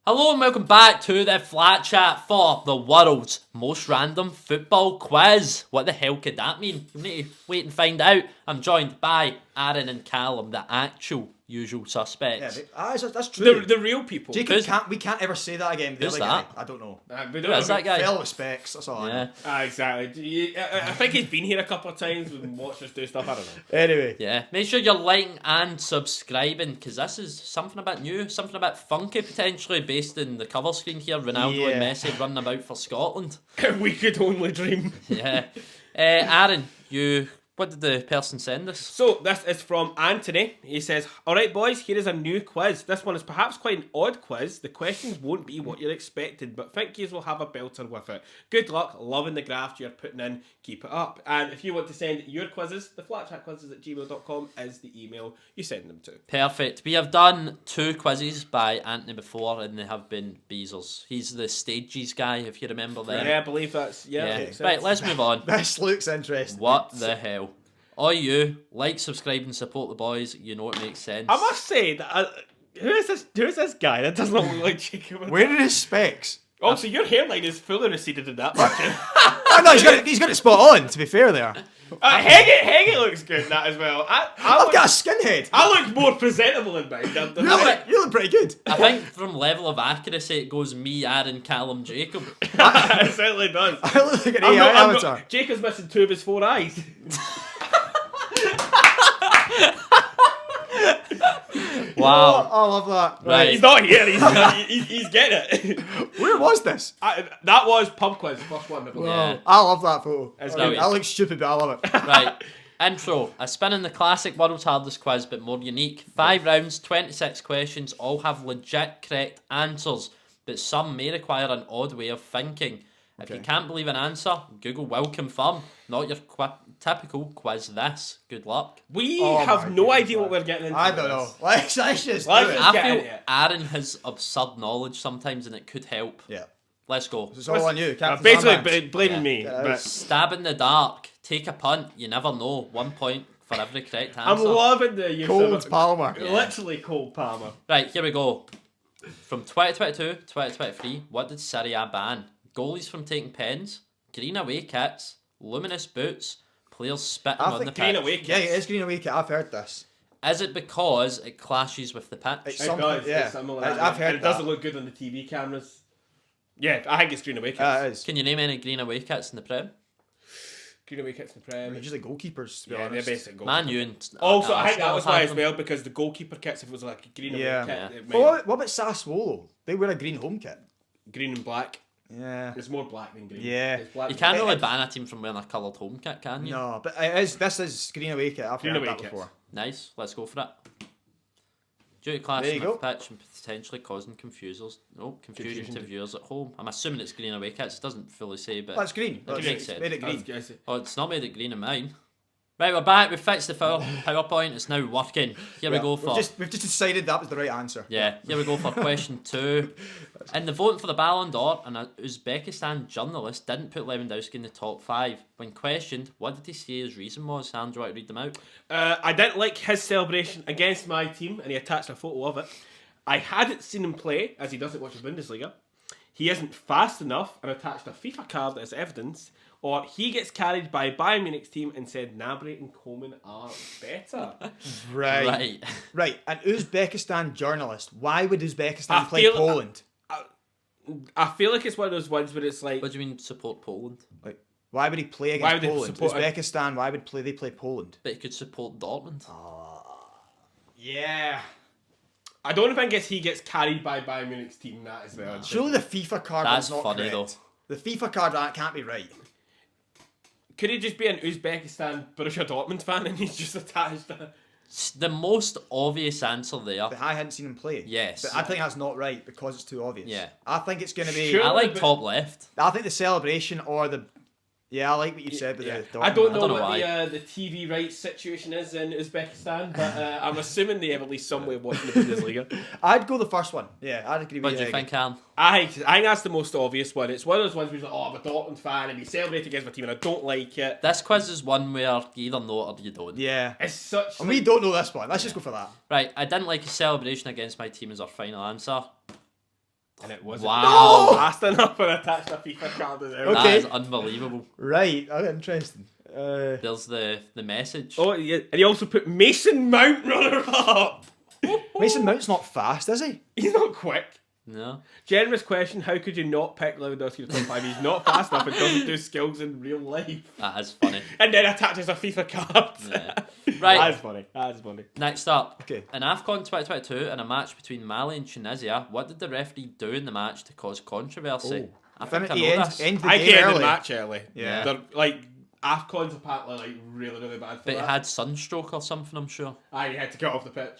Hello and welcome back to the Flat Chat for the world's most random football quiz. What the hell could that mean? You need to wait and find out. I'm joined by Aaron and Callum, the actual usual suspects. Yeah, that's true. The real people. Jacob we can't ever say that again. The Who's other that? guy. I don't know. We Who is that guy? Fell respects. That's all I know. Exactly. I think he's been here a couple of times and watched us do stuff. I don't know. Anyway. Yeah, make sure you're liking and subscribing because this is something a bit new, something a bit funky potentially based in the cover screen here. Ronaldo and Messi running about for Scotland. We could only dream. Yeah. Aaron, what did the person send us? So, this is from Anthony. He says, "Alright boys, here is a new quiz. This one is perhaps quite an odd quiz. The questions won't be what you're expected, but think yous will have a belter with it. Good luck, loving the graft you're putting in, keep it up. And if you want to send your quizzes, theflatchatquizzes@gmail.com is the email you send them to." Perfect. We have done 2 quizzes by Anthony before and they have been Beezers. He's the Stages guy, if you remember them. Yeah, I believe that's... Yeah. Yeah. Right, let's move on. This looks interesting. What the hell? All you, like, subscribe and support the boys. You know it makes sense. I must say, that who is this guy? That does not look like Jacob. Where are his specs? Oh, so your hairline is fully receded in that picture. Oh no, he's got it spot on, to be fair there. Heggy looks good in that as well. I've got a skinhead. I look more presentable in mine. You look pretty good. I think from level of accuracy, it goes me, Aaron, Callum, Jacob. It certainly does. I look like an AI avatar. Jacob's missing 2 of his 4 eyes. Wow. Oh, I love that. Right. He's not here. He's getting it. Where was this? That was pub quiz, the first one. I believe. Yeah. I love that photo. It's brilliant. I look stupid, but I love it. Right. Intro. A spin in the classic world's hardest quiz, but more unique. 5 rounds, 26 questions, all have legit correct answers, but some may require an odd way of thinking. If you can't believe an answer, Google will confirm. Not your typical quiz this. Good luck. We have no idea what we're getting into. I don't know. Let's just do it. I get feel it. Aaron has absurd knowledge sometimes and it could help. Yeah. Let's go. It's all on you. Captain Basically, Armbands. blaming me. Yeah, But Stab in the dark. Take a punt. You never know. 1 point for every correct answer. I'm loving the use Cold of Palmer. Literally Cold Palmer. Right, here we go. From 2022 to 2023, what did Serie A ban? Goalies from taking pens, green away kits, luminous boots, players spitting I on the think pitch. Green away kits. Yeah, it is green away kit. I've heard this. Is it because it clashes with the pitch? It's It something, does. yeah. It's something like that. I've heard and it doesn't that. look good on the TV cameras. Yeah, I think it's green away kits. It is. Can you name any green away kits in the Prem? Green away kits in the Prem. They're usually goalkeepers, to be Yeah, they're honest. basic goalkeepers. Man, you and Also, I think that Arsenal was why had as them. well, because the goalkeeper kits, if it was like a green Yeah. away kit, Yeah. it But might, what about Sassuolo? They wear a green home kit. green and black. Yeah. It's more black than green. Yeah. It's black You and can't green. really ban a team from wearing a coloured home kit, can you? No, but it is. This is green away kit. I've Green heard away that kits. before. Nice, let's go for it. Due to There clashing you with go. pitch and potentially causing confusion to viewers at home. I'm assuming it's green away kits. It doesn't fully say, but That's green. It makes It's sense. made it I was green. guessing. oh, it's not made it green in mine. Right, we're back. We fixed the PowerPoint. It's now working. Here we go for We've just decided that was the right answer. yeah. Here we go for question 2. In the voting for the Ballon d'Or, an Uzbekistan journalist didn't put Lewandowski in the top 5. When questioned, what did he say his reason was? Andrew, I read them out. I didn't like his celebration against my team, and he attached a photo of it. I hadn't seen him play, as he doesn't watch the Bundesliga. He isn't fast enough, and attached a FIFA card as evidence. Or he gets carried by Bayern Munich's team and said Gnabry and Coman are better. Right. Right. An Uzbekistan journalist. Why would Uzbekistan I play feel- Poland? I feel like it's one of those ones where it's like, What do you mean support Poland? Like, why would he play Why against would they Poland? support a- Uzbekistan. Why would they play Poland? But he could support Dortmund. Yeah. I don't think he gets carried by Bayern Munich's team that as well. Surely the FIFA card That's is not funny, correct. The FIFA card can't be right. Could he just be an Uzbekistan Borussia Dortmund fan and he's just attached a... The most obvious answer there. But I hadn't seen him play. Yes. But I think that's not right because it's too obvious. Yeah. I think it's going to be... Sure. I like but- top left. I think the celebration or the... Yeah, I like what you said with Yeah. the I don't I know don't know what why. the TV rights situation is in Uzbekistan, but I'm assuming they have at least some way of watching the Bundesliga. I'd go the first one. Yeah, I'd agree What with do you think, Alan? I think that's the most obvious one. It's one of those ones where you're like, oh, I'm a Dortmund fan and he celebrated against my team and I don't like it. This quiz is one where you either know it or you don't. Yeah. It's such... And we don't know this one. Let's just go for that. Right, I didn't like his celebration against my team as our final answer. And it wasn't Wow. fast enough and attached a FIFA card as well. Okay. That is unbelievable. Right, interesting. There's the message. Oh, yeah. And he also put Mason Mount runner-up. Mason Mount's not fast, is he? He's not quick. No. Generous question, how could you not pick Lewandowski to top 5? He's not fast enough and doesn't do skills in real life. That is funny. And then attaches a FIFA card. Yeah. Right. That's funny. That's funny. Next up. Okay. In AFCON 2022, in a match between Mali and Tunisia, what did the referee do in the match to cause controversy? I think I know this. End the I game get early. the match early. Yeah. They're, like, AFCON's apparently like really, really bad for But he that. had sunstroke or something, I'm sure. He had to get off the pitch.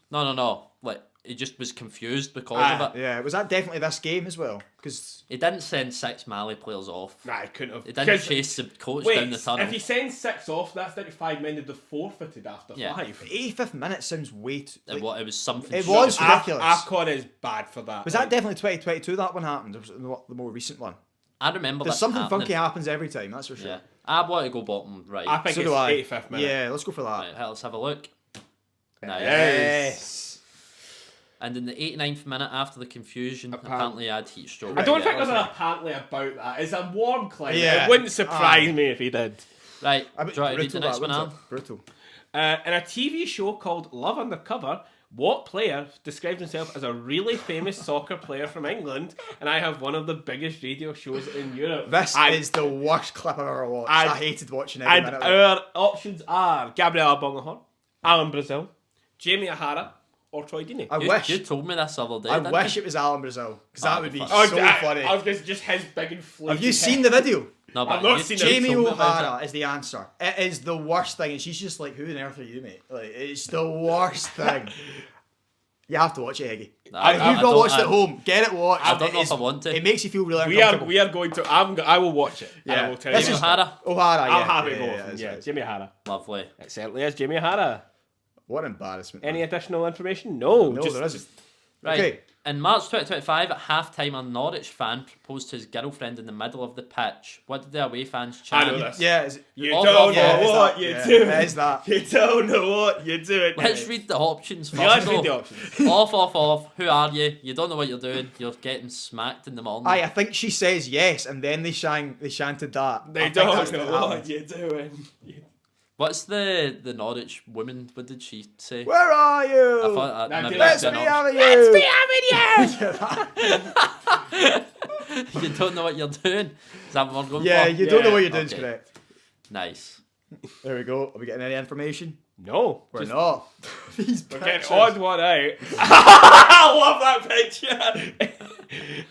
No. Like, he just was confused because of it. Yeah, was that definitely this game as well? Because He didn't send 6 Mali players off. Nah, he couldn't have. He didn't chase the coach down the tunnel. if he sends 6 off, that's 35 men they'd have forfeited after Yeah. 5. 85th minute sounds way too... It was something. It shocking. was ridiculous. AFCON is bad for that. Was that definitely 2022 that one happened? Or was it the more recent one? I remember There's this something happening. funky happens every time, that's for sure. Yeah. I want to go bottom right. I think So it's do I. 85th minute. Yeah, let's go for that. Right, let's have a look. Nice. Yes. And in the 89th minute, after the confusion, apparently he had heat stroke. I don't Yeah, think there's an okay. apparently about that. It's a warm climate. Yeah. It wouldn't surprise me if he did. Right, I do mean, you want to read the brutal next that, one, wasn't Alan? it? Brutal. In a TV show called Love Undercover, what player described himself as a really famous soccer player from England? And I have one of the biggest radio shows in Europe. This And- is the worst clip I've ever watched. and- I hated watching every And minute of it. our options are Gabriel Bongohor, Alan Brazil, Jamie O'Hara, or Troy Deeney. I You, wish. you told me this the other day. I didn't wish you? it was Alan Brazil because Oh, that would be fuck. so funny. I was going to just his big inflated Have you head. seen the video? No, but I've not you- seen you it. Jamie told me about O'Hara is the answer. It is the worst thing, and she's just like, "Who on earth are you, mate?" Like, it's the worst thing. You have to watch it, Eggy. No, If I you've not don't- watched it I- at home, get it watched. I don't It know if is- I want to. It makes you feel really We are uncomfortable. going to. I will watch it. And I Yeah. will tell This you. is- O'Hara. O'Hara, yeah. I'll have it yeah, go. yeah, Yeah, that's yeah, right. Jamie O'Hara. Lovely. It certainly is Jamie O'Hara. What an embarrassment. Any man. additional information? No. No, just, there isn't. Right. Okay. In March 2025, at half-time, a Norwich fan proposed to his girlfriend in the middle of the pitch. What did the away fans I chant? know this. Yeah, is it, You Off, don't off, know yeah, is what that- you're yeah, doing. it is that. You don't know what you're doing. Let's read the options first. Yeah, let's read though. the options. Off. Who are you? You don't know what you're doing. You're getting smacked in the morning. I think she says yes, and then they chanted that. I They think that's don't what know what happened. you're doing. What's the Norwich woman? What did she say? Where are you? I thought Nah, maybe dude, Let's that's be an option. having you. You don't know what you're doing. Is that what we're going Yeah, for? you don't know Yeah, what you're doing. Is okay. correct. Nice. There we go. Are we getting any information? No. We're Just not. These we're getting pictures. odd one out. I love that picture.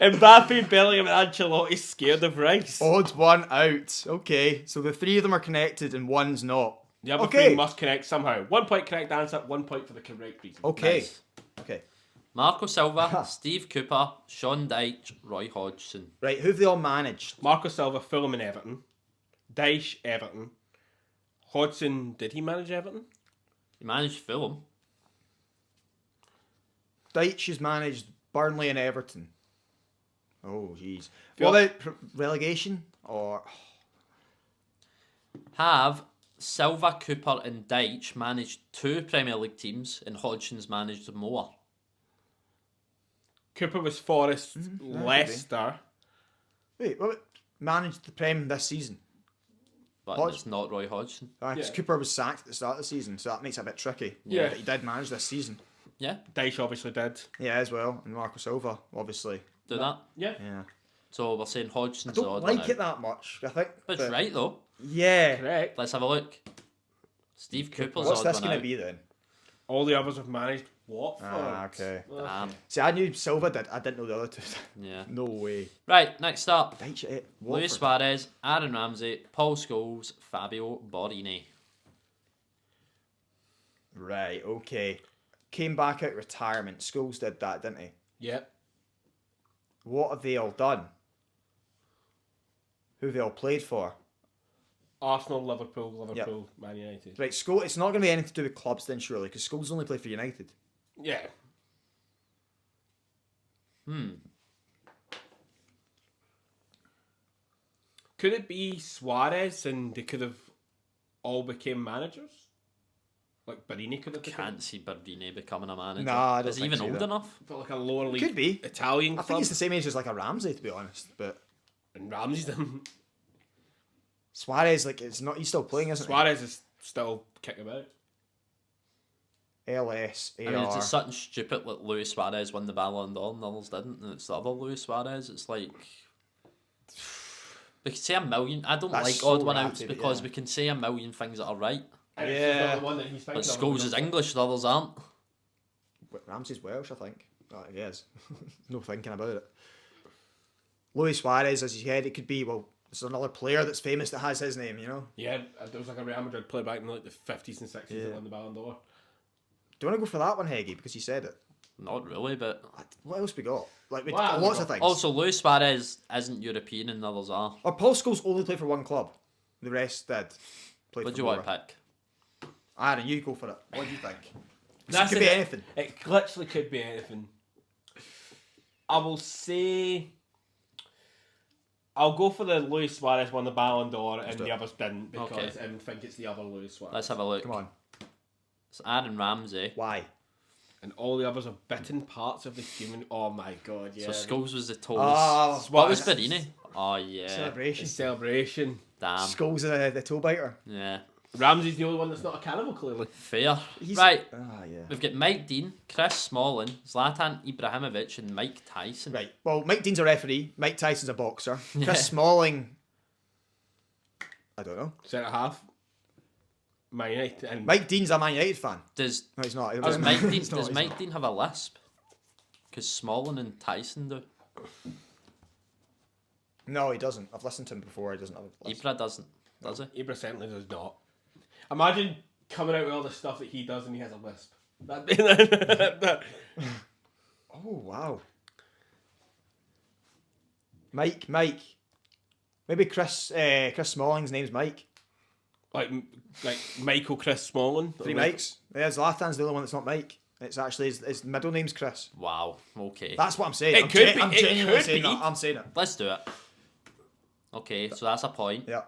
Mbappe, Bellingham, and Ancelotti scared of Rice. Odd one out. Okay, so the three of them are connected and one's not. The other Okay. three must connect somehow. 1 point correct answer, 1 point for the correct reason. Okay. Nice. Okay. Marco Silva, Steve Cooper, Sean Dyche, Roy Hodgson. Right, who've they all managed? Marco Silva, Fulham and Everton. Dyche, Everton. Hodgson, did he manage Everton? He managed Fulham. Dyche has managed Burnley and Everton. Oh, jeez. Phil- What about relegation? Or Have Silva, Cooper, and Dyche managed 2 Premier League teams, and Hodgson's managed more. Cooper was Forest, that could be. Leicester. wait, what about managed the Prem this season? But Hodge- it's not Roy Hodgson. Because Yeah. Cooper was sacked at the start of the season, so that makes it a bit tricky. Yeah. But he did manage this season. Yeah, Dyche obviously did. Yeah, as well. And Marco Silva, obviously. do that. Yeah. Yeah. So we're saying Hodgson's I the don't odd one like out. it that much, I think. But it's right though. Yeah. Correct. Let's have a look. Steve Cooper's What's odd this one going to out. be then? All the others have managed Watford. Okay. Damn. See, I knew Silva did. I didn't know the other two. Yeah. No way. Right, next up. Dyche at it. Luis Suarez, Aaron Ramsey, Paul Scholes, Fabio Borini. Right, okay. Came back out of retirement. Scholes did that, didn't he? Yep. What have they all done? Who have they all played for? Arsenal, Liverpool, Man United. Right, Scholes. It's not going to be anything to do with clubs then, surely, because Scholes only played for United. Yeah. Could it be Suarez and they could have all became managers? Like Barini could have become. Can't see Bardini becoming a manager. Nah, I don't Is he think even so old either. enough? For like a lower league Could be. Italian I club. think he's the same age as like a Ramsey, to be honest. But And Ramsey's them. Suarez, like, it's not. He's still playing, isn't Suarez is still kicking about. he? LS, AR. I mean, it's just something stupid like Luis Suarez won the Ballon d'Or and the others didn't, and it's the other Luis Suarez. It's like we can say a million. I don't That's like so odd one outs ratty, but because yeah. we can say a million things that are right. And Yeah. it's just not the one that he's But thinking Scholes of. is English, the others aren't. Ramsey's Welsh, I think. Oh, he is. No thinking about it. Luis Suarez, as you said, it could be, well, there's another player that's famous that has his name, you know? Yeah, there was like a Real Madrid player back in like the 50s and 60s Yeah. that won the Ballon d'Or. Do you want to go for that one, Heggie? Because you said it. Not really, but What else we got? Like, we What else lots we of got? things. also Luis Suarez isn't European and the others are. Or Paul Scholes only played for one club. The rest did. Played What for do you want more. to pick? Aaron, you go for it. What do you think? That's It could be it. anything. It literally could be anything. I will say... I'll go for the Luis Suarez won the Ballon d'Or and do the it. others didn't because Okay. I think it's the other Luis Suarez. Let's have a look. Come on. It's Aaron Ramsey. Why? And all the others have bitten parts of the human... Oh my god, yeah. So Scholes was the toes. Oh, What was Barini? Oh yeah. Celebration. Celebration. Damn. Scholes the toe biter. Yeah. Ramsey's the only one that's not a cannibal, clearly. Fair. He's- Right. Ah, yeah. We've got Mike Dean, Chris Smalling, Zlatan Ibrahimovic, and Mike Tyson. Right. Well, Mike Dean's a referee. Mike Tyson's a boxer. Yeah. Chris Smalling. I don't know. Centre half. Man United. And Mike Dean's a Man United fan. Does No, he's not. does Mike Dean He's not, does he's Mike not. Dean have a lisp? Because Smalling and Tyson do. No, he doesn't. I've listened to him before. He doesn't have a list. Ibra doesn't, does he? Ibra certainly does not. Imagine coming out with all the stuff that he does and he has a lisp. That, Oh, wow. Mike. Maybe Chris Smalling's name's Mike. like Michael Chris Smalling. Three Mikes. Yeah, Zlatan's the only one that's not Mike. It's actually his middle name's Chris. Wow. Okay. That's what I'm saying. It I'm could be- I'm it genuinely could saying be. that. I'm saying it. Let's do it. Okay, so that's a point. Yeah.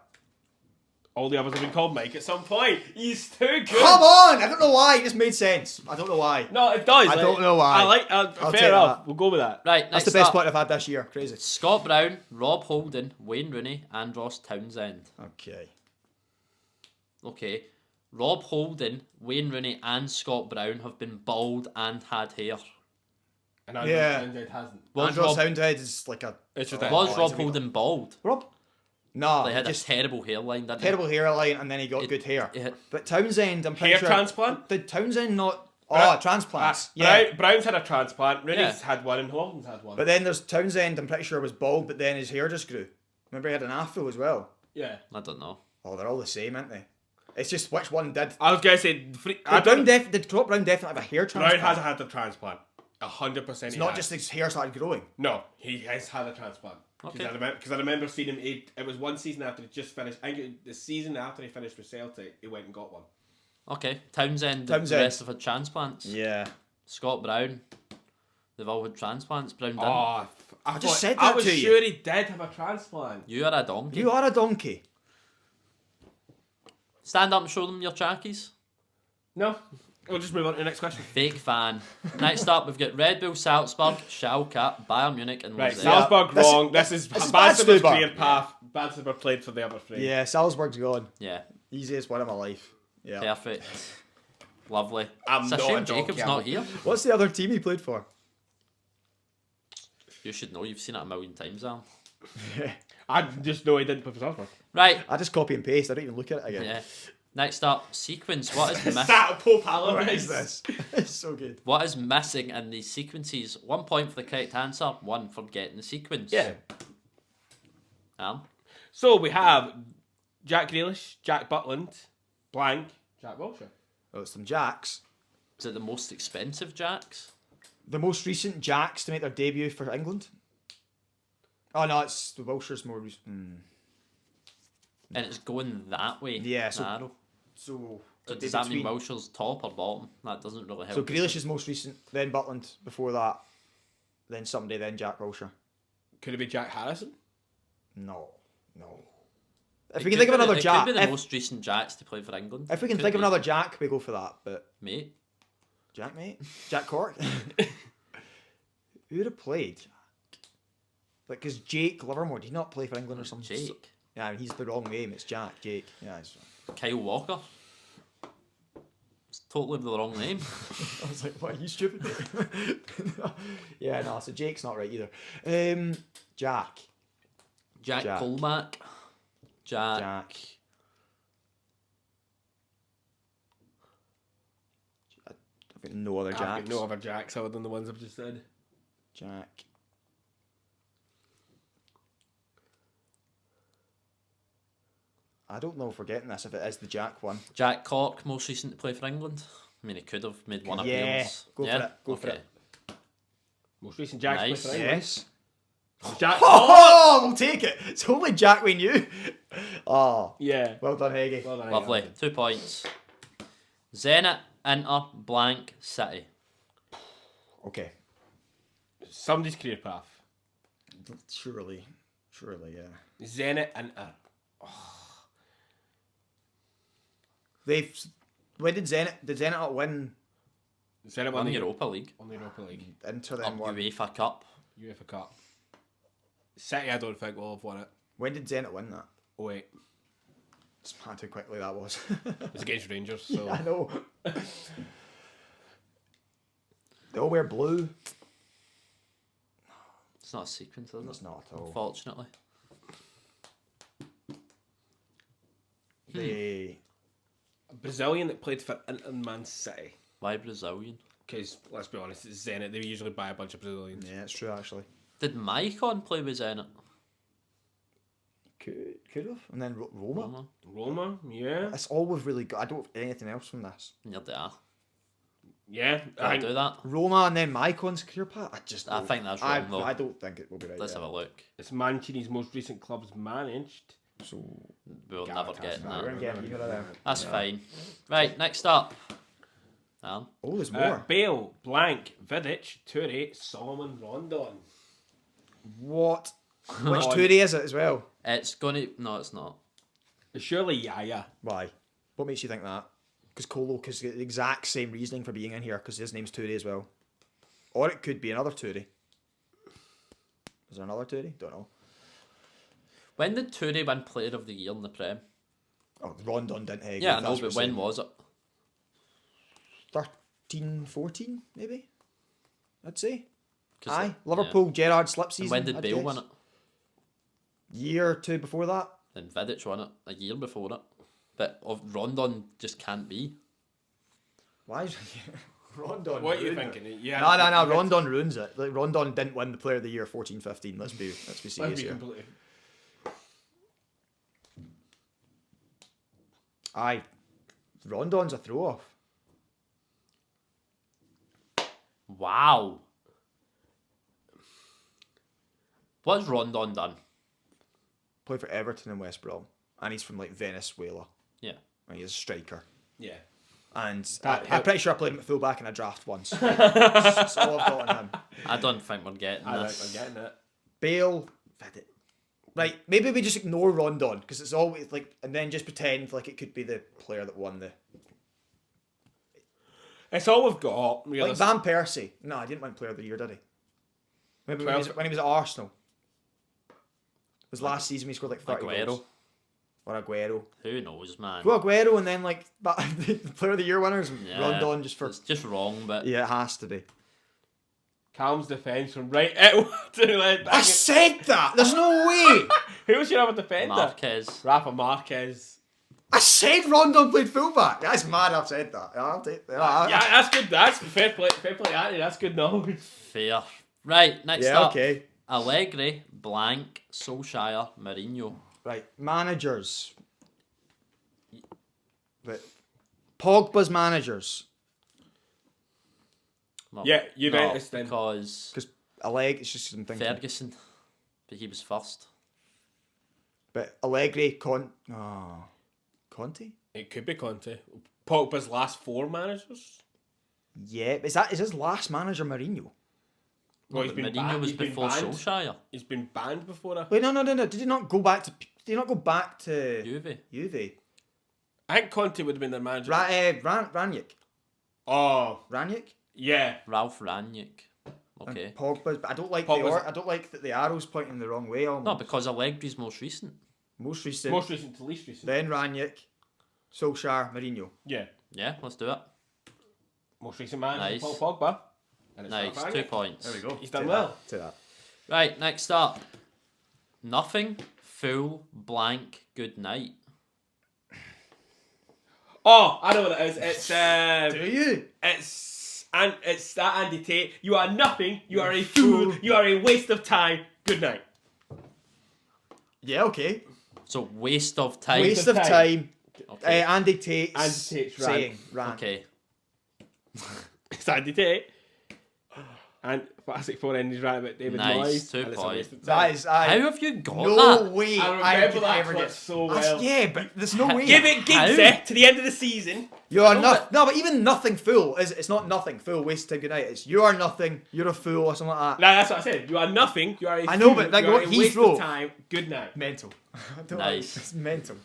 All the others have been called Mike at some point. He's too good. Come on! I don't know why. It just made sense. I don't know why. No, it does. I don't know why. I like. I'll fair take enough. that. We'll go with that. Right, That's next the best up, point I've had this year. Crazy. Scott Brown, Rob Holden, Wayne Rooney, and Ross Townsend. Okay. Okay. Rob Holden, Wayne Rooney, and Scott Brown have been bald and had hair. And Andrew Yeah. Townsend hasn't. Was Andrew Rob, Soundhead is like a... It's just Oh, a- was he's Rob a wee- Holden bald? Rob? No, They had just a terrible hairline, didn't terrible hairline and then he got It- good hair. he? But Townsend, I'm pretty Hair sure... transplant? Did Townsend not... Bra- Oh, transplants. Yeah. Brown's had a transplant. Rooney's Yeah. had one, and Holden's had one. But then there's Townsend, I'm pretty sure was bald, but then his hair just grew. Remember he had an afro as well? yeah. I don't know. Oh, they're all the same, aren't they? It's just which one did. I was gonna say Did Scott Brown definitely have a hair Brown transplant? has had the transplant. 100%. It's not just his hair started growing. No, he has had a transplant. Okay. Because I remember seeing him. It was one season after he just finished. I think the season after he finished with Celtic, he went and got one. Okay, Townsend, the Townsend. rest have had transplants. Yeah. Scott Brown, they've all had transplants. Brown didn't. Oh, I just thought- said I that was to you. sure he did have a transplant. You are a donkey. You are a donkey. Stand up and show them your trackies. No, we'll just move on to the next question. Fake fan. Next up, we've got Red Bull Salzburg, Schalke, Bayern Munich, and Right, Luzern. Salzburg This- wrong. This is this is Bad Stuber's Badstuber. career path. Bad Stuber played for the other three. Yeah, Salzburg's gone. Yeah, Easiest one of my life. Yeah. perfect. Lovely. I'm it's a not shame a donkey, Jacob's I'm not a- here. What's the other team he played for? You should know. You've seen it a million times, Alan. I just know he didn't play for Salzburg. Right. I just copy and paste. I don't even look at it again. Yeah. Next up, sequence. What is missing? Sat Pope What is this? It's so good. What is missing in these sequences? 1 point for the correct answer. 1 for getting the sequence. Yeah. So we have Jack Grealish, Jack Butland, blank, Jack Wilshere. Oh, it's some Jacks. is it the most expensive Jacks? The most recent Jacks to make their debut for England. Oh no, it's the Wilshire's more recent. And it's going that way. Yeah, so- Narrow. So Does that mean Wilshire's top or bottom? That doesn't really help. So Grealish is most recent, then Butland before that, then somebody, then Jack Wilshere. Could it be Jack Harrison? No. If we can think of another Jack, it could be the if, most recent Jacks to play for England. if we can Could think of be. another Jack, we go for that. But Mate, Jack, mate, Jack Cork. Who would have played? Like, because Jake Livermore, did he not play for England or something? Jake. Yeah, he's the wrong name. It's Jack. Jake. Yeah. Kyle Walker. It's totally the wrong name. I was like, what, are you stupid? Yeah, no, so Jake's not right either. Jack. Jack Jack. Colmack. Jack. Jack. I've got no other I've Jacks. got no other Jacks other than the ones I've just said. Jack. I don't know if we're getting this, if it is the Jack one. Jack Cork, most recent to play for England. I mean, he could have made one appearance. Go for it. Go for it. Most recent Jacks Nice. play for England. Yes. Jack. Oh, we'll take it. It's only Jack we knew. Oh, Yeah. well done, Haggy. Well done, Lovely. yeah. 2 points. Zenit, Inter, blank, City. Okay. Somebody's career path. Surely, yeah. Zenit and They've. When did Zenit not win Zenit Won the Europa League. on the Europa League. into Up them? One? UEFA Cup. UEFA Cup. City, I don't think will have won it. When did Zenit win that? Oh wait, It's mad how quickly that was. it was against Rangers. So I know. They all wear blue. It's not a sequence, is It's it? not at all. Unfortunately. They. a Brazilian that played for Inter and Man City. Why Brazilian? Because let's be honest, it's Zenit. They usually buy a bunch of Brazilians. Yeah, it's true actually. Did Maicon play with Zenit? Could have. And then Roma. Roma? Roma, yeah, That's all we've really got. I don't have anything else from this. Near there. yeah. I'll do that. Roma and then Maicon's career path. I think that's wrong, though. I don't think it will be right. Let's yeah. have a look. It's Mancini's most recent clubs managed. So We'll never get we're gonna that. get either of them. That's fine. Right, next up. Alan. Oh, there's more. Bale, Blank, Vidic, Toure, Solomon, Rondon. What? Which Toure is it as well? It's gonna. No, it's not. Surely Yaya. Why? What makes you think that? Because Colo, because the exact same reasoning for being in here, because his name's Toure as well. Or it could be another Toure. Is there another Toure? Don't know. When did Toure win Player of the Year in the Prem? Oh, Rondon didn't he? Yeah, I know, but when was it? 13, 14, maybe? I'd say. 'Cause Aye. it- Liverpool, Gerrard slip yeah. season. And when did I'd Bale guess. win it? Year or two before that. And Vidic won it a year before it. But Rondon just can't be. Why is Rondon? What are you ruined thinking? it. Yeah. No. Rondon ruins it. Like, Rondon didn't win the Player of the Year 14-15. Let's be Let's serious be here. completely. Aye, Rondon's a throw off. Wow. What's Rondon done? Played for Everton and West Brom, and he's from like Venezuela. Yeah. And he's a striker. Yeah. And That I'm pretty sure I played him at fullback in a draft once. That's all I've got on him. I don't think we're getting I this. think I'm getting it. Bale, right? Maybe we just ignore Rondon because it's always like, and then just pretend like it could be the player that won the. It's all we've got. Really. Like Van Persie. No, he didn't win Player of the Year, did he? Maybe when he was at Arsenal. It was last season he scored like 30 Aguero. goals. Or Aguero. Who knows, man? Well, Aguero and then like the Player of the Year winners. Yeah, Rondon just for. It's just wrong, but Yeah, it has to be. Calm's defence from right out to left back. I said that. There's no way. Who was your other defender? Marquez. Rafa Marquez. I said Rondon played fullback. That's mad. I've said that. I'll take that. Yeah, that's good. That's fair play. Fair play, Andy. That's good knowledge. Fair. Right, next Yeah. up. Okay. Allegri, blank, Solskjaer, Mourinho. Right. Managers. But Pogba's managers. Well, Yeah, Juventus then. Because Because it's just I'm thinking. Ferguson, but he was first. But Allegri, Conte. It could be Conte. Pogba's last 4 managers. Yeah. Is his last manager Mourinho? Well, he's been Mourinho was he's been before banned. Solskjaer. He's been banned before. Wait, no. Did he not go back to? Did he not go back to Juve. I think Conte would have been their manager. Ranić. Oh, Ranić. yeah. Ralph Rangnick. Okay. And Pogba's, but I don't like Pogba's- I don't like that the arrow's pointing the wrong way. Almost. No, because Allegri's most recent. Most recent. Most recent to least recent. Then Ranić, Solskjaer, Mourinho. Yeah. Yeah, let's do it. Most recent manager, Nice. Paul Pogba. And it's Nice, Ralph 2 Rangnick. points. There we go. He's done Take well. Take that. Right, next up. Nothing, full, blank, good night. Oh, I know what it is. It's Do you? it's that Andy Tate. You are nothing. You are a fool. You are a waste of time. Good night. Yeah. Okay. So, waste of time. Waste of time. Okay. Andy Tate's Andy Tate's saying rant. Okay. It's Andy Tate. And classic four endings right about David Nice, Moyes. 2 and it's a waste points. of That time. is. How have you got No that? way. I I remember could that ever clip get so That's- well. Yeah, but there's no way. Give it Giggsy to the end of the season. You are No, not. No, but even nothing fool is. It's not nothing fool. Waste of time. Good night. It's you are nothing. You're a fool or something like that. No, that's what I said. You are nothing. You are a I know, fool. but like you are what a he's waste wrote- of time. Good night. Mental. I don't Nice. Know, it's mental.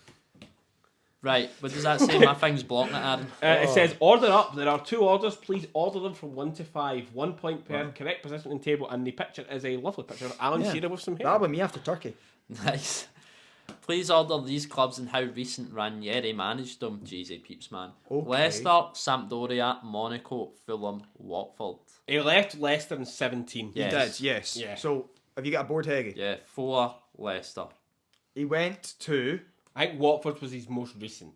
Right, what does that say? My thing's blocking it, Aaron. It says order up. There are 2 orders. Please order them from 1 to 5. 1 point per correct position in table. And the picture is a lovely picture of Alan Yeah. Shearer with some hair. That'll be me after Turkey. Nice. Please order these clubs and how recent Ranieri managed them. Jeez, peeps, man. Okay. Leicester, Sampdoria, Monaco, Fulham, Watford. He left Leicester in 17. Yeah. He did. Yes. Yeah. So have you got a board, Heggy? Yeah, 4 Leicester. He went to I think Watford was his most recent.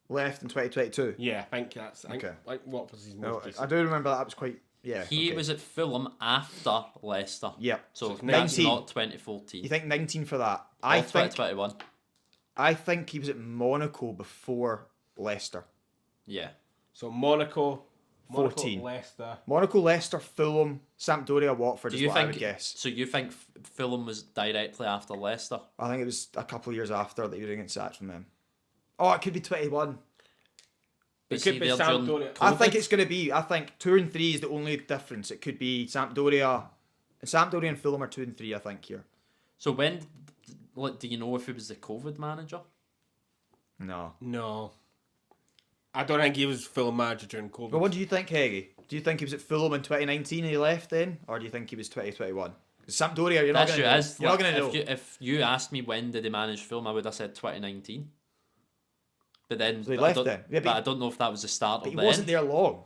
left in 2022. Yeah, I think that's. I think, Okay. like Watford was his most No, recent. I do remember that was quite. Yeah. He okay. was at Fulham after Leicester. Yeah. So it's that's 19. not 2014. You think 19 for that? Or I think 2021. he was at Monaco before Leicester. Yeah. So Monaco, 14. Leicester. Monaco, Leicester, Fulham, Sampdoria, Watford Do is you what I would think? guess. So you think Fulham was directly after Leicester? I think it was a couple of years after that he was getting sacked from them. Oh, it could be 21. But It see, could be they're during Sampdoria. I COVID. think it's going to be. I think 2 and 3 is the only difference. It could be Sampdoria and Fulham are 2 and 3. I think here. So when, like, do you know if he was the COVID manager? No. No. I don't think he was full manager during COVID. But what do you think, Heggy? Do you think he was at Fulham in 2019 and he left then, or do you think he was 2021? Sampdoria, you're not That's going true. to know. Is You're not going to know. If you asked me when did he manage Fulham, I would have said 2019. But then, So he but I left don't- then. Yeah, but I don't know if that was the start But of he the wasn't end. there long.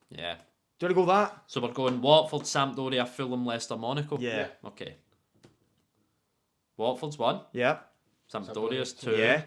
Yeah. Do you want to go that? So we're going Watford, Sampdoria, Fulham, Leicester, Monaco. Yeah. Okay. Watford's 1. Yeah. Sampdoria's 2. Yeah.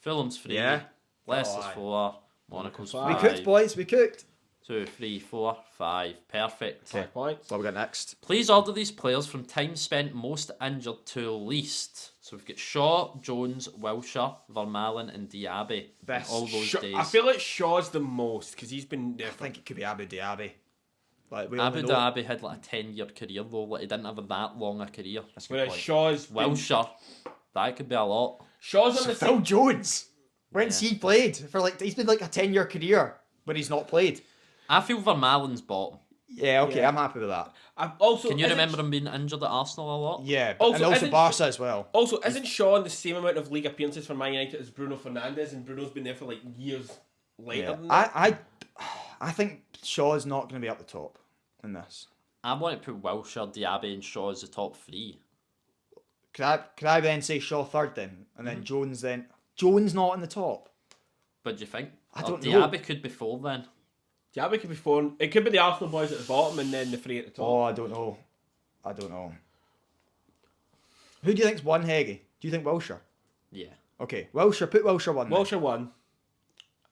Fulham's 3. Yeah. Leicester's Oh, aye. 4. Monaco's We We 5. cooked, boys. We cooked. 2, 3, 4, 5. Perfect. 5 points. What we got next? Please order these players from time spent most injured to least. So we've got Shaw, Jones, Wilshere, Vermaelen, and Diaby. This All those days. I feel like Shaw's the most because he's been there I for. think it could be Abu Dhabi. Like we Abu only know. Dhabi had like a 10-year career though. Like he didn't have that long a career. That's a good Whereas point. Shaw's. been- Wilshere, that could be a lot. Shaw's on the Phil same. Jones. When's he played? For like he's been like a 10-year career, but he's not played. I feel Vermaelen's bottom. Yeah, okay, Yeah. I'm happy with that. I've also. Can you isn't- remember him being injured at Arsenal a lot? Yeah, Also, and also isn't- Barca as well. Also, isn't Shaw in the same amount of league appearances for Man United as Bruno Fernandes, and Bruno's been there for like years later Yeah. than that? I think Shaw's not going to be up the top in this. I want to put Wilshere, Diaby, and Shaw as the top 3. Could I then say Shaw third then, and then Jones then? Jones not in the top. But do you think? I Or don't know. Diaby could be 4 then. Diaby could be 4. It could be the Arsenal boys at the bottom and then the 3 at the top. Oh, I don't know. Who do you think's one, Heggy? Do you think Wilshere? Yeah. Okay, Wilshere. Put Wilshere one. then. Wilshere 1.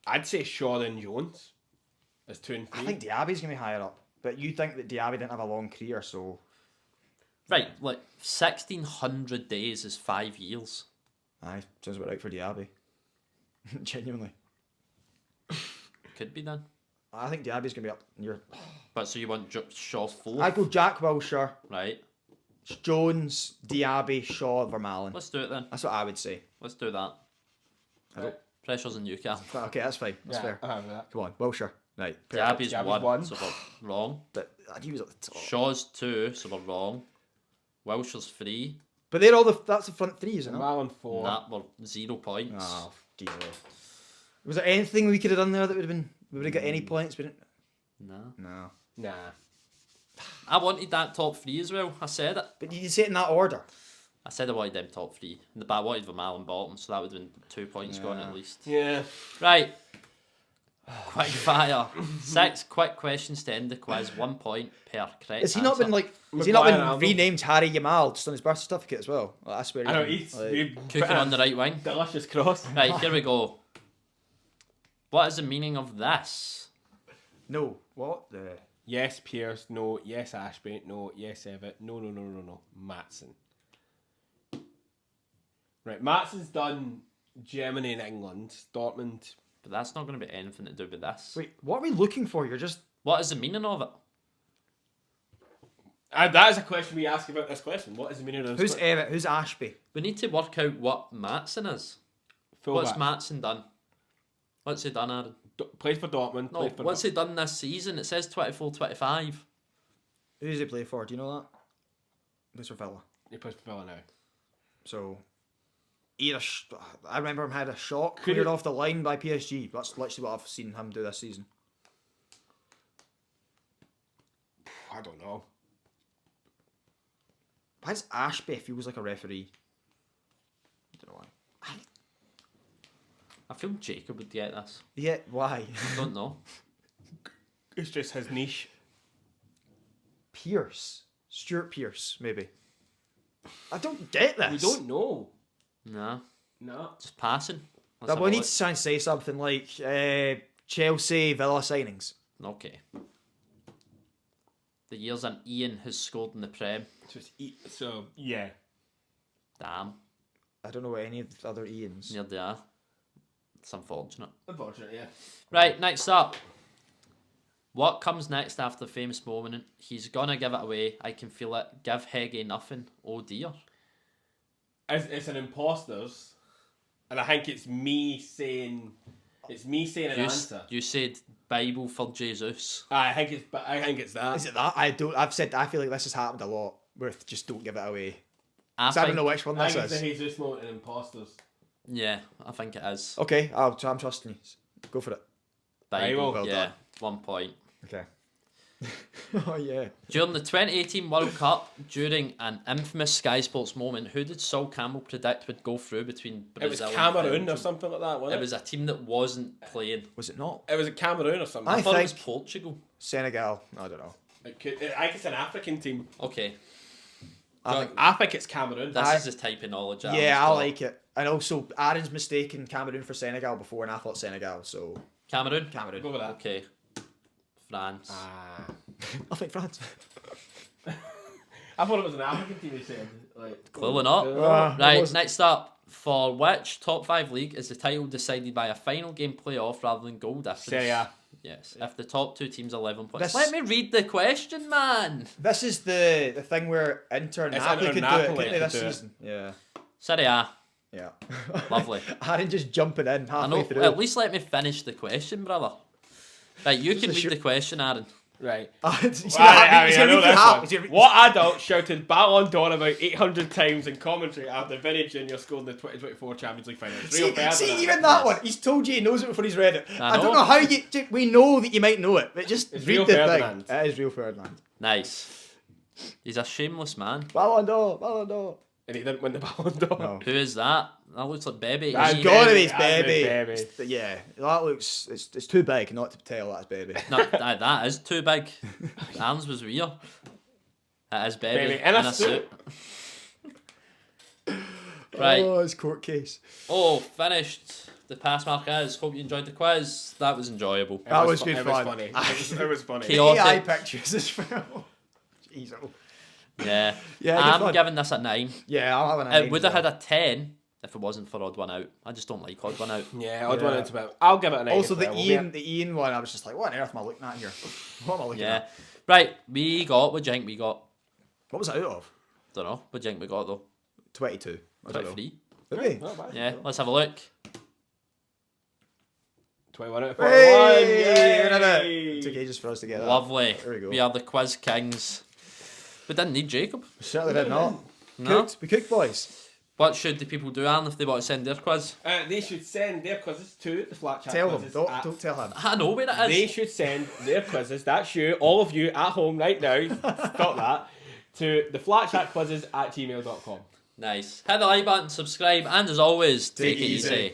I'd say Shaw then Jones as 2 and 3. I think Diaby's going to be higher up, but you think that Diaby didn't have a long career, so Right, like 1,600 days is 5 years. aye, sounds about right for Diaby. Genuinely, Could be then. I think Diaby's going to be up near. But so you want Shaw 4? I go Jack Wilshere, Right. Jones, Diaby, Shaw, Vermaelen. Let's do it then. That's what I would say. Let's do that. Right. Pressure's on you, Cal. Okay, that's fine. That's fair. I have that. Come on, Wilshere. Right. Diaby's Diaby's 1, so we're wrong. But he was at the top. Shaw's 2, so we're wrong. Wilshire's 3. But they're all that's the front three, isn't it? Malin 4. Nah, we're 0 points. Oh, Jesus. Was there anything we could have done there that would have been... We would have got any points? We didn't... Nah. No. Nah. I wanted that top 3 as well. I said it. But you say it in that order. I said I wanted them top 3. But I wanted Vermaelen bottom, so that would have been 2 points gone at least. Yeah. Right. Quick fire. 6 quick questions to end the quiz. 1 point per correct Has he not answer. been like... Has he not Maguire been and Aldo. renamed Harry Yamal just on his birth certificate as well? Like, I swear. I know, he's Cooking on the right wing. delicious cross. Right, here we go. What is the meaning of this? No. What the... Yes, Pierce. No. Yes, Ashby. No. Yes, Everett. No. Maatson. Right, Matson's done Germany and England. Dortmund. But that's not going to be anything to do with this. Wait, what are we looking for? You're just... What is the meaning of it? That is a question we ask about this question. What is the meaning of this? Who's question? Everett? Who's Ashby? We need to work out what Maatson is. Fullback. What's Maatson done? What's he done, Aaron? Played for Dortmund. No, played for what's he done this season? It says 24-25. Who does he play for? Do you know that? Plays for Villa. He plays for Villa now. So... Either I remember him had a shot Could cleared it- off the line by PSG. That's literally what I've seen him do this season. I don't know. Why does Ashby feels like a referee? I don't know why. I feel Jacob would get this. Yeah, why? I don't know. It's just his niche. Pierce. Stuart Pierce, maybe. I don't get this. We don't know. No, No. just passing. Let's But have we a need look. to try and say something like Chelsea Villa signings. Okay. The years an Ian has scored in the Prem. So yeah. Damn, I don't know what any of the other Ians. near they are. It's unfortunate. Unfortunate, yeah. Right, next up. What comes next after the famous moment? He's gonna give it away. I can feel it. Give Heggie nothing. Oh dear. It's an imposters, and I think it's me saying an answer. You said Bible for Jesus. I think it's that. Is it that? I feel like this has happened a lot. Where just don't give it away. I So I don't think, know which one I this think it's is. the Jesus moment in imposters. yeah, I think it is. Okay, I'm trusting you. Go for it. Bible, Well yeah, done. 1 point. Okay. Oh yeah. During the 2018 World Cup, during an infamous Sky Sports moment, who did Sol Campbell predict would go through between It was Brazil and Cameroon or Belgium? something like that, wasn't It it? was a team that wasn't playing. Was it not? It was a Cameroon or something. I I thought it was think- Portugal. Senegal. I don't know. I think it's an African team. Okay, I think it's Cameroon. this is the type of knowledge. Yeah, I like it. And also, Aaron's mistaken Cameroon for Senegal before, and I thought Senegal. So Cameroon. Cameroon. Go with that. Okay, France. I think France. I thought it was an African team. He said, like, Clearly not. it Right, wasn't. next up. For which top 5 league is the title decided by a final game playoff rather than goal difference? Serie A. Yes, if the top 2 teams are 11 points. This- Let me read the question, man. This is the thing where Inter and It's Napoli Inter could and do it, Napoli couldn't they, could this do it. season? Yeah. Serie A. Yeah. Lovely. Aaron just jumping in I halfway know. through. At least let me finish the question, brother. Right, you can a read shoot- the question, Aaron. Right. He's Well, gonna I know read this the half. one. He's gonna- What adult shouted Ballon d'Or about 800 times in commentary after Vinny Jr. scored in the 2024 Champions League final? It's real fair See, than even Yes. that one, he's told you he knows it before he's read it. I I don't know. know how we know that you might know it, but just It's read Rio the Ferdinand. thing. It is real Ferdinand. Nice. He's a shameless man. Ballon d'Or, Ballon d'Or. And he didn't win the Ballon d'Or. No. Who is that? That looks like Baby. That's It's He- gotta be Baby, his that's baby. Baby. Yeah, that looks, it's too big not to tell that's baby. No, that is too big. Aaron's was weird. It is Baby, Baby, in a suit. Right. Oh, his court case. Oh, finished. The pass mark is. Hope you enjoyed the quiz. That was enjoyable. That was good It fun. was funny. It was funny. Chaotic. AI pictures as well. Jeez, oh. Yeah. Yeah, good I'm fun. giving this a 9. Yeah, I'll have an It would have had a 10 if it wasn't for odd one out. I just don't like odd one out. Yeah, I'd Yeah. want it about. I'll give it an 8. Also, as the well. Ian one, I was just like, what on earth am I looking at here? What am I looking Yeah. at? Right, what do you think we got? What was it out of? Don't know. What do you think we got though? 22. I don't know. 23. Did we? Not bad. Yeah, let's have a look. 21 out of 41. Hey, we did it. Yay. It took ages for us to get that. Lovely. There we go. We are the quiz kings. We didn't need Jacob. We certainly did not. No. We cooked, boys. What should the people do, Alan, if they want to send their quiz? They should send their quizzes to the Flat Chat Tell them. Quizzes Don't, at- don't tell him. I know where it is. They should send their quizzes, that's you, all of you at home right now, stop that, to theflatchatquizzes@gmail.com. Nice. Hit the like button, subscribe, and as always, take it it easy. easy.